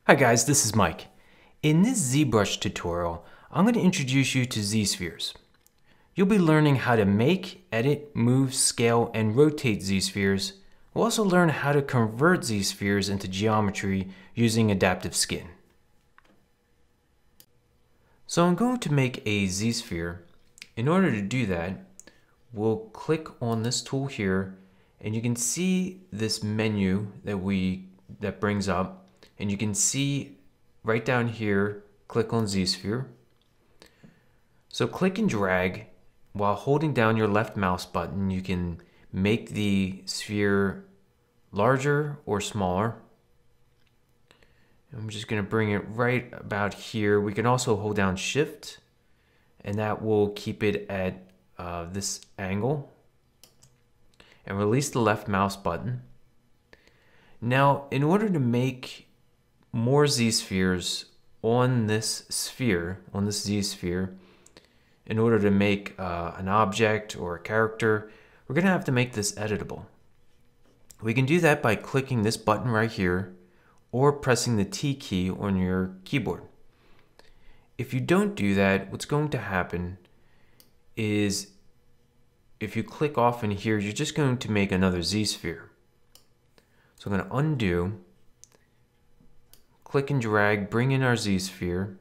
Hi guys, this is Mike. In this ZBrush tutorial, I'm going to introduce you to Z-spheres. You'll be learning how to make, edit, move, scale, and rotate Z-spheres. We'll also learn how to convert Z-spheres into geometry using adaptive skin. So I'm going to make a Z-sphere. In order to do that, we'll click on this tool here, and you can see this menu that brings up. And you can see right down here, click on Z-sphere. So click and drag. While holding down your left mouse button, you can make the sphere larger or smaller. I'm just going to bring it right about here. We can also hold down Shift, and that will keep it at this angle. And release the left mouse button. Now, in order to make more Z-spheres on this sphere, on this Z-sphere, in order to make an object or a character, we're going to have to make this editable. We can do that by clicking this button right here or pressing the T key on your keyboard. If you don't do that, what's going to happen is if you click off in here, you're just going to make another Z-sphere. So I'm going to undo, click and drag, bring in our Z-sphere,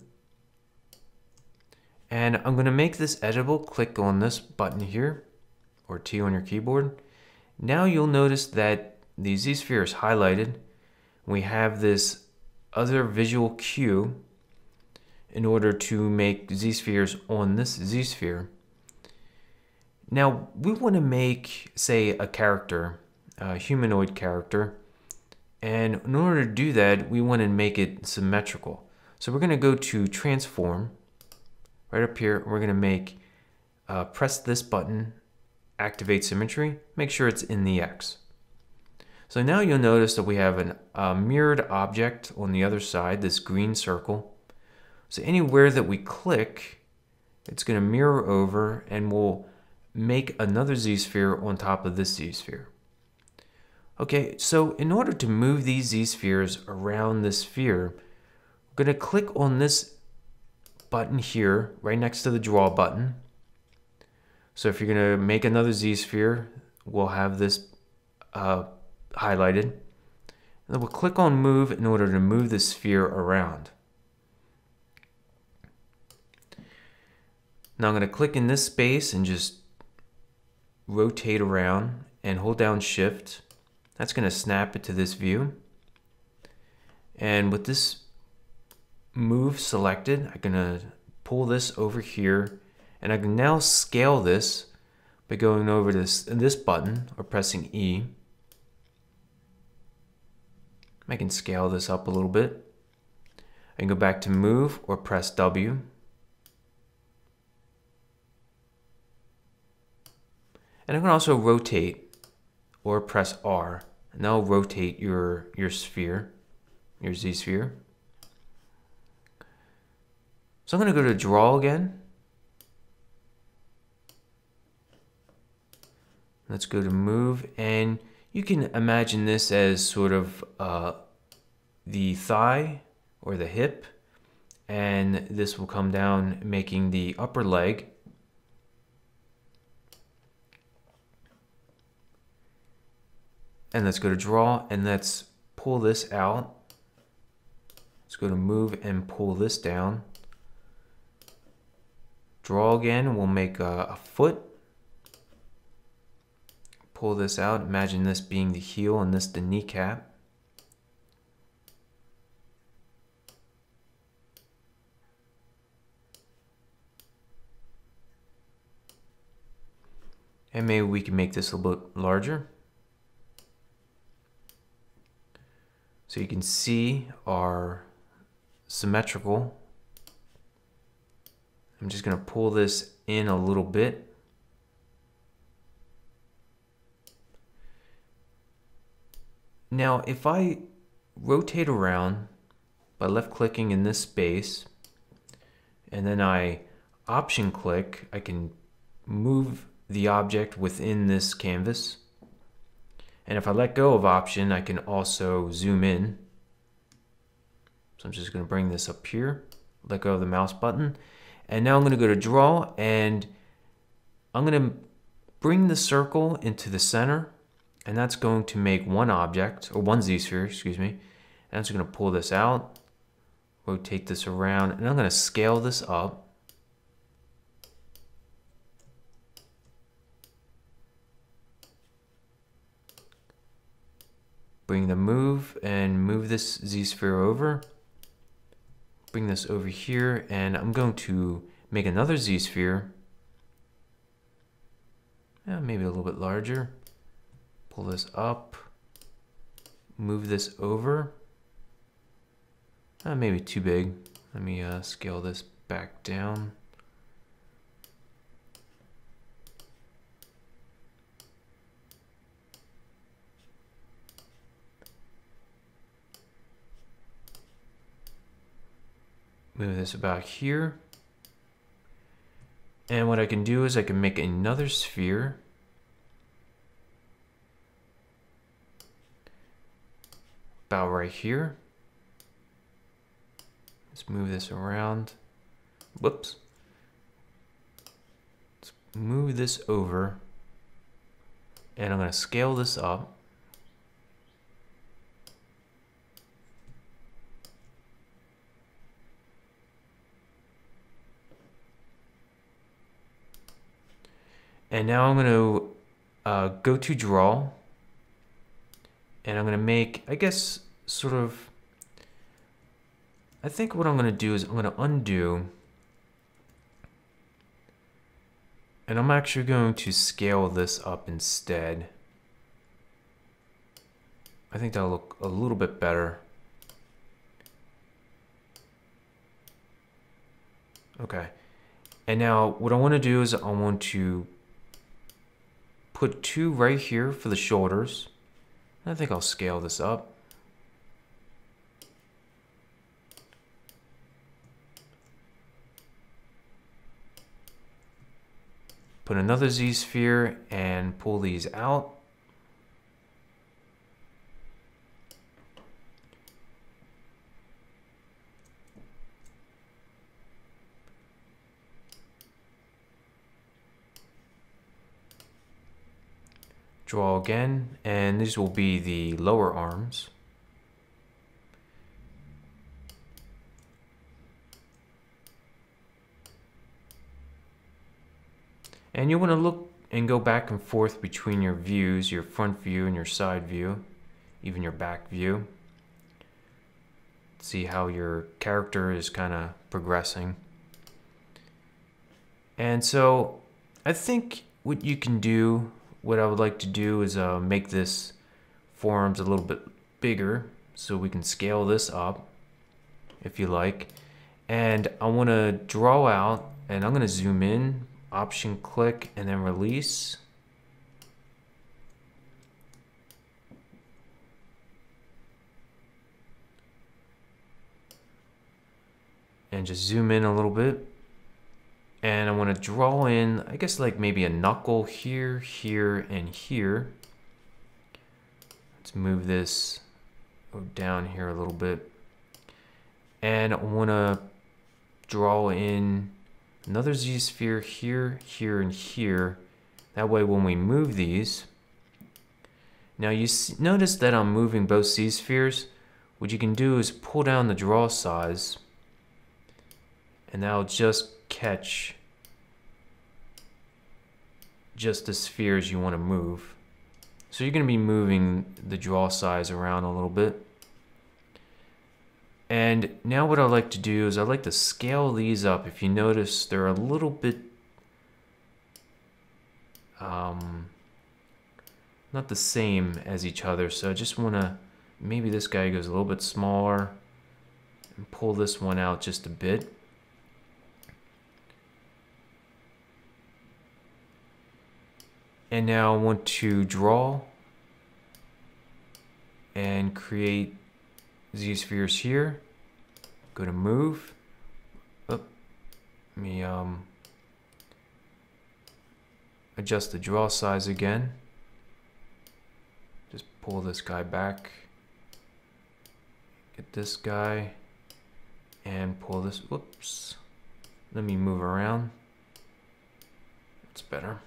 and I'm going to make this editable. Click on this button here, or T on your keyboard. Now you'll notice that the Z-sphere is highlighted. We have this other visual cue in order to make Z-spheres on this Z-sphere. Now we want to make, say, a character, a humanoid character. And in order to do that, we want to make it symmetrical. So we're going to go to Transform, right up here. We're going to make, press this button, Activate Symmetry. Make sure it's in the X. So now you'll notice that we have a mirrored object on the other side, this green circle. So anywhere that we click, it's going to mirror over, and we'll make another Z-sphere on top of this Z-sphere. Okay, so in order to move these Z-spheres around this sphere, we're going to click on this button here, right next to the draw button. So if you're going to make another Z-sphere, we'll have this highlighted. And then we'll click on Move in order to move the sphere around. Now I'm going to click in this space and just rotate around and hold down Shift. That's going to snap it to this view. And with this move selected, I'm going to pull this over here, and I can now scale this by going over this button or pressing E. I can scale this up a little bit. I can go back to Move or press W. And I can also rotate or press R, and that'll rotate your sphere, your Z-sphere. So I'm going to go to Draw again. Let's go to Move, and you can imagine this as sort of the thigh or the hip, and this will come down making the upper leg. And let's go to Draw, and let's pull this out. Let's go to Move and pull this down. Draw again, we'll make a foot. Pull this out, imagine this being the heel and this the kneecap. And maybe we can make this a little bit larger. So you can see our symmetrical. I'm just going to pull this in a little bit. Now, if I rotate around by left clicking in this space, and then I option click, I can move the object within this canvas. And if I let go of option, I can also zoom in. So I'm just going to bring this up here, let go of the mouse button. And now I'm going to go to draw, and I'm going to bring the circle into the center, and that's going to make one object, or one Z-sphere, excuse me. And I'm just going to pull this out, rotate this around, and I'm going to scale this up. Bring the move and move this Z-sphere over. Bring this over here, and I'm going to make another Z-sphere. Maybe a little bit larger. Pull this up. Move this over. Maybe too big. Let me scale this back down. Move this about here. And what I can do is I can make another sphere. About right here. Let's move this around. Whoops. Let's move this over. And I'm going to scale this up. And now I'm going to go to draw, and I'm going to make, I guess, sort of, I think what I'm going to do is I'm going to undo, and I'm actually going to scale this up instead. I think that'll look a little bit better. Okay. And now what I want to do is I want to put 2 right here for the shoulders. I think I'll scale this up. Put another Z-sphere and pull these out. Draw again, and these will be the lower arms. And you want to look and go back and forth between your views, your front view and your side view, even your back view. See how your character is kind of progressing. And so I think what you can do, what I would like to do is make this forearms a little bit bigger so we can scale this up if you like. And I want to draw out, and I'm going to zoom in, option click, and then release. And just zoom in a little bit. And I want to draw in, I guess, like maybe a knuckle here, here, and here. Let's move this down here a little bit. And I want to draw in another Z-sphere here, here, and here. That way when we move these, now you notice that I'm moving both Z-spheres. What you can do is pull down the draw size, and that'll just catch just the spheres you want to move. So you're going to be moving the draw size around a little bit. And now what I like to do is I like to scale these up. If you notice, they're a little bit not the same as each other. So I just want to, maybe this guy goes a little bit smaller, and pull this one out just a bit. And now I want to draw and create Z-spheres here. Go to move. Let me adjust the draw size again. Just pull this guy back. Get this guy. and pull this. Whoops. Let me move around. That's better.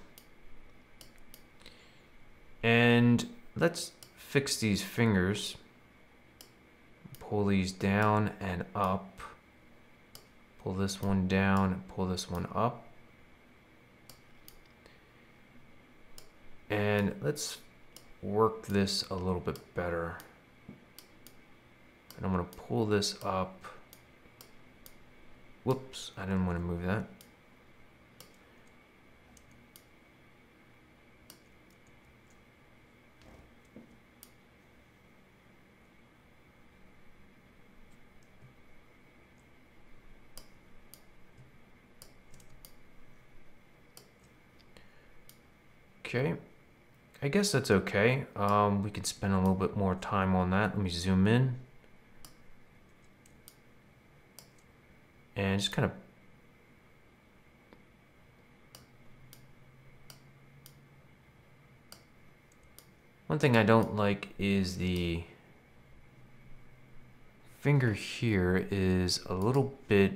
And let's fix these fingers. Pull these down and up. Pull this one down and pull this one up. And let's work this a little bit better. And I'm going to pull this up. Whoops, I didn't want to move that. Okay, I guess that's okay. We can spend a little bit more time on that. Let me zoom in. And just kind of one thing I don't like is the finger here is a little bit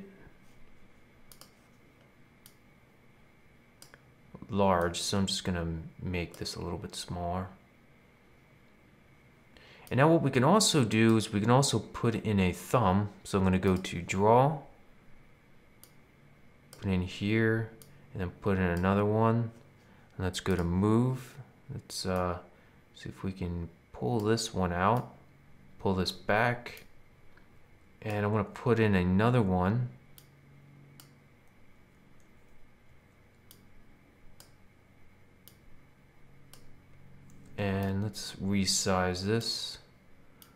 large, so I'm just gonna make this a little bit smaller. And now what we can also do is we can also put in a thumb. So I'm gonna go to draw, put in here, and then put in another one. And let's go to move. Let's see if we can pull this one out, pull this back, and I want to put in another one. And let's resize this.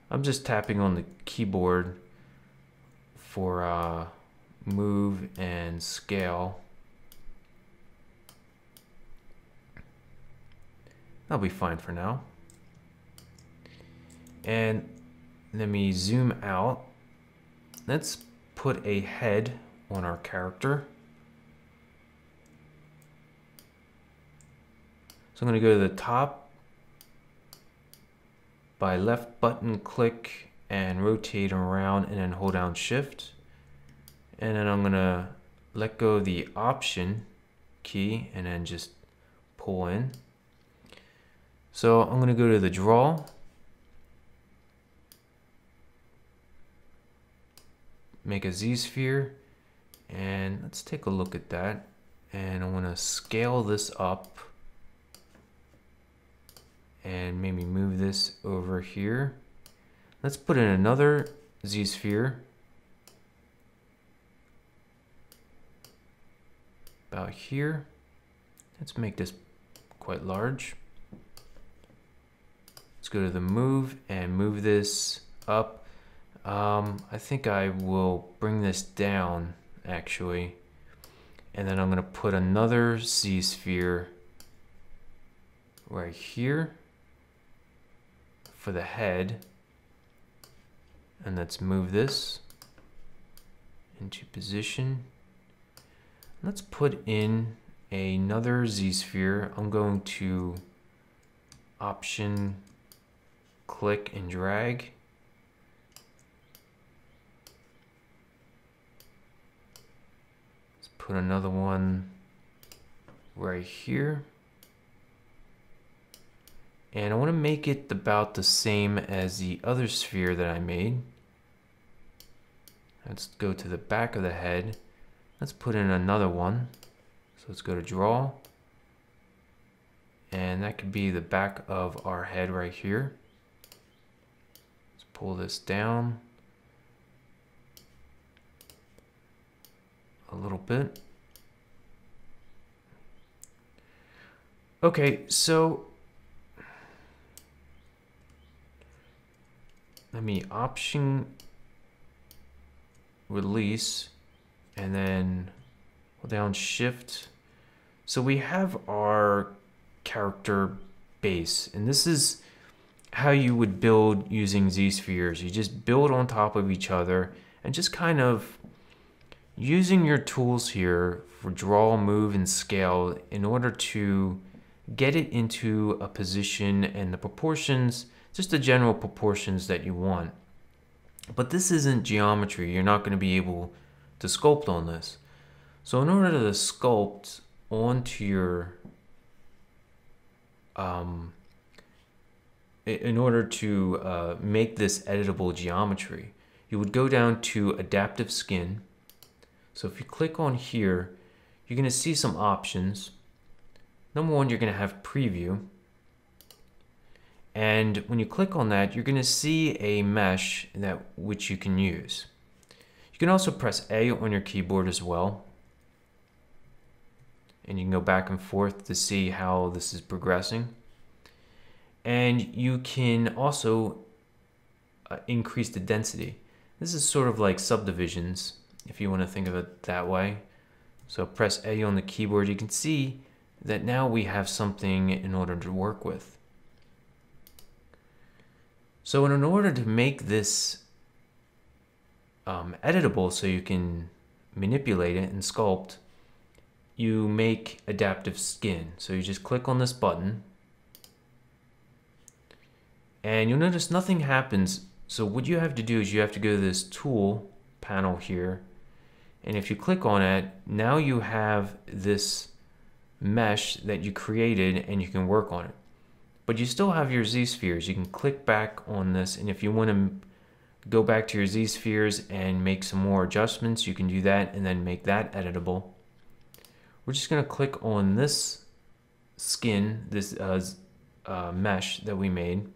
I'm just tapping on the keyboard for move and scale. That'll be fine for now. And let me zoom out. Let's put a head on our character. So I'm going to go to the top, by left button click and rotate around, and then hold down shift. And then I'm going to let go of the option key and then just pull in. So I'm going to go to the draw. Make a Z-sphere, and let's take a look at that. And I want to scale this up and maybe move this over here. Let's put in another Z-sphere about here. Let's make this quite large. Let's go to the move and move this up. I think I will bring this down actually, and then I'm going to put another Z-sphere right here for the head, and let's move this into position. Let's put in another Z-sphere. I'm going to option click and drag. Put another one right here. And I want to make it about the same as the other sphere that I made. Let's go to the back of the head. Let's put in another one. So let's go to draw. And that could be the back of our head right here. Let's pull this down a little bit. Okay, so let me option release and then hold down shift. So we have our character base, and this is how you would build using Z-spheres. You just build on top of each other and just kind of using your tools here for draw, move, and scale in order to get it into a position and the proportions, just the general proportions that you want. But this isn't geometry. You're not going to be able to sculpt on this. So in order to sculpt onto your, in order to make this editable geometry, you would go down to Adaptive Skin. So if you click on here, you're going to see some options. Number one, you're going to have Preview. And when you click on that, you're going to see a mesh which you can use. You can also press A on your keyboard as well. And you can go back and forth to see how this is progressing. And you can also increase the density. This is sort of like subdivisions, if you want to think of it that way. So press A on the keyboard. You can see that now we have something in order to work with. So in order to make this editable so you can manipulate it and sculpt, you make Adaptive Skin. So you just click on this button and you'll notice nothing happens. So what you have to do is you have to go to this tool panel here, and if you click on it, now you have this mesh that you created and you can work on it. But you still have your Z-spheres. You can click back on this, and if you want to go back to your Z-spheres and make some more adjustments, you can do that and then make that editable. We're just going to click on this skin, this mesh that we made.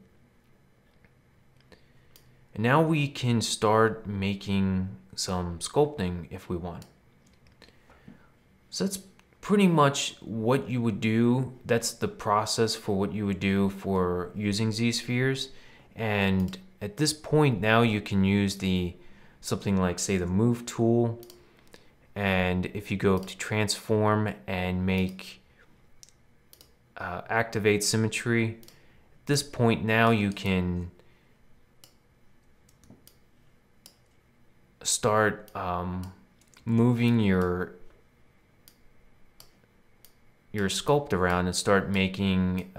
And now we can start making some sculpting if we want. So that's pretty much what you would do. That's the process for what you would do for using Z-spheres. And at this point now you can use something like, say, the Move tool. And if you go up to Transform and make Activate Symmetry, at this point now you can start moving your sculpt around and start making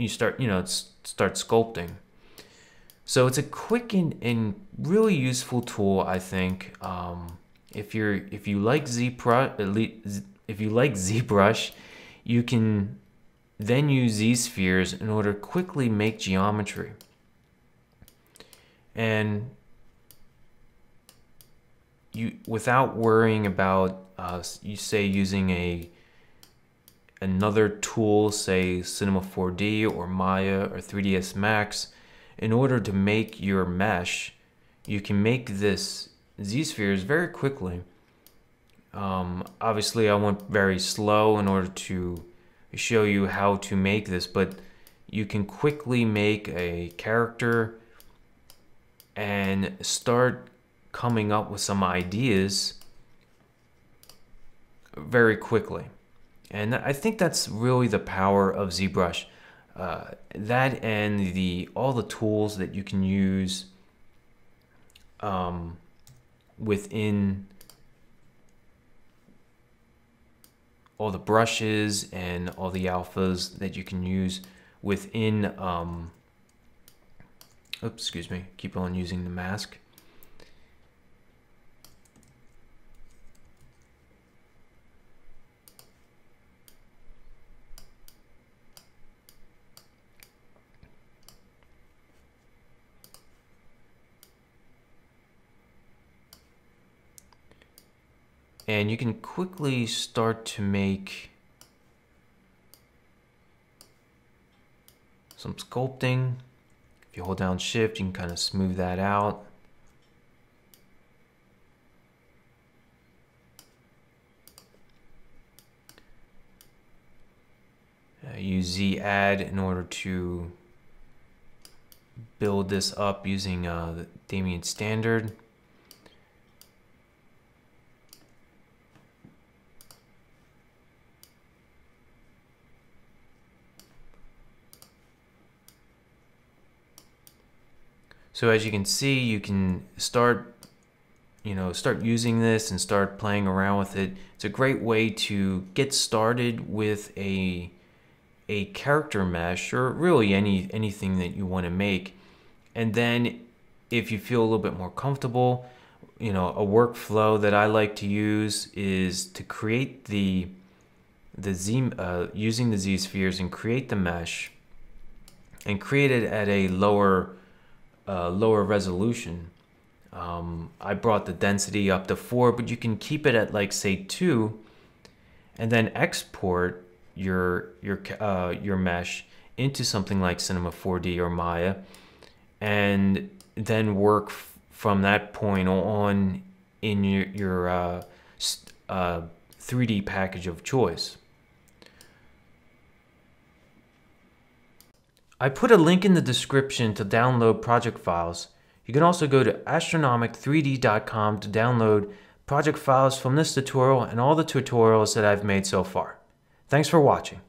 start sculpting. So it's a quick and really useful tool, I think. If you like ZBrush, you can then use Z-spheres in order to quickly make geometry. And without worrying about using another tool, say Cinema 4D or Maya or 3ds Max, in order to make your mesh, you can make this Z-spheres very quickly. Obviously I went very slow in order to show you how to make this, but you can quickly make a character and start coming up with some ideas very quickly. And I think that's really the power of ZBrush. That and all the tools that you can use within all the brushes and all the alphas that you can use within oops, excuse me, keep on using the mask. And you can quickly start to make some sculpting. If you hold down Shift, you can kind of smooth that out. Use Z-Add in order to build this up using the Damien standard. So as you can see, you can start using this and start playing around with it. It's a great way to get started with a character mesh, or really anything that you want to make. And then if you feel a little bit more comfortable, you know, a workflow that I like to use is to create the Z, using the Z-spheres and create the mesh and create it at a lower resolution. I brought the density up to 4, but you can keep it at like say 2, and then export your mesh into something like Cinema 4D or Maya, and then work from that point on in your 3D package of choice. I put a link in the description to download project files. You can also go to astronomic3d.com to download project files from this tutorial and all the tutorials that I've made so far. Thanks for watching.